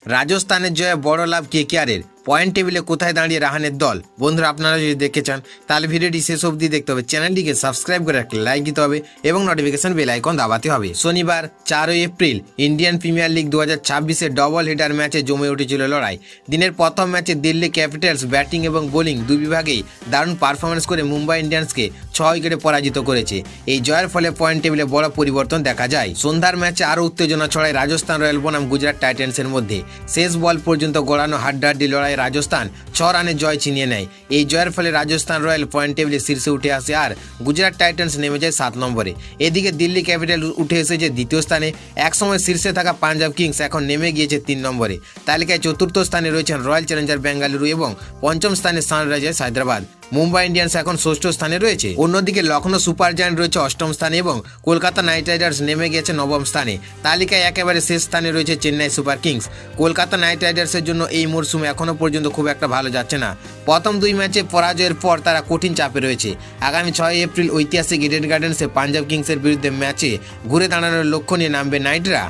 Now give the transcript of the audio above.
রাজস্থানের জয়ে বড় লাভ কেকেআরের। পয়েন্ট টেবিলে কোথায় দাঁড়িয়ে রাহানের দল? বন্ধুরা, আপনারা যদি দেখতে চান তাহলে ভিডিওটি শেষ অবধি দেখতে হবে, চ্যানেলটিকে সাবস্ক্রাইব করে একটা লাইক দিতে হবে এবং নোটিফিকেশন বেল আইকন দাবাতে হবে। শনিবার 4 এপ্রিল ইন্ডিয়ান প্রিমিয়ার লিগ 2026-এর ডবল হেডার ম্যাচে জমে উঠেছিল লড়াই। দিনের প্রথম ম্যাচে দিল্লি ক্যাপিটালস ব্যাটিং এবং বোলিং দুই বিভাগেই দারুণ পারফরমেন্স করে মুম্বাই ইন্ডিয়ান্সকে 6 উইকেটে পরাজিত করেছে। এই জয়ের ফলে পয়েন্ট টেবিলে বড় পরিবর্তন দেখা যায়। সন্ধ্যার ম্যাচে আরও উত্তেজনা ছড়ায় রাজস্থান রয়্যাল বনাম গুজরাট টাইটান্সের মধ্যে। শেষ বল পর্যন্ত গড়ানো হাড্ডাহাড্ডি লড়াই রাজস্থান 6 রানে জয় ছিনিয়ে নেয়। এই জয়ের ফলে রাজস্থান রয়্যাল পয়েন্ট টেবিলে শীর্ষে উঠে আসে আর গুজরাট টাইটান্স নেমে যায় 7 নম্বরে। এদিকে দিল্লি ক্যাপিটাল উঠে এসেছে দ্বিতীয় স্থানে। একসময় শীর্ষে থাকা পাঞ্জাব কিংস এখন নেমে গিয়েছে 3 নম্বরে। তালিকায় চতুর্থ স্থানে রয়েছেন রয়্যাল চ্যালেঞ্জার বেঙ্গালুরু এবং পঞ্চম স্থানে সানরাইজার্স হায়দ্রাবাদ। মুম্বাই ইন্ডিয়ান্স এখন ষষ্ঠ স্থানে রয়েছে। অন্যদিকে লখনৌ সুপার জায়ান্ট রয়েছে অষ্টম স্থানে এবং কলকাতা নাইট রাইডার্স নেমে গেছে নবম স্থানে। তালিকায় একেবারে শেষ স্থানে রয়েছে Chennai Super Kings. Kolkata Knight রাইডার্সের জন্য এই মরশুমে এখনও পর্যন্ত খুব একটা ভালো যাচ্ছে না। প্রথম 2 ম্যাচে পরাজয়ের পর তারা কঠিন চাপে রয়েছে। আগামী 6 এপ্রিল ঐতিহাসিক ইডেন গার্ডেন্সে পাঞ্জাব কিংসের বিরুদ্ধে ম্যাচে ঘুরে দাঁড়ানোর লক্ষ্য নিয়ে নামবে নাইটরা।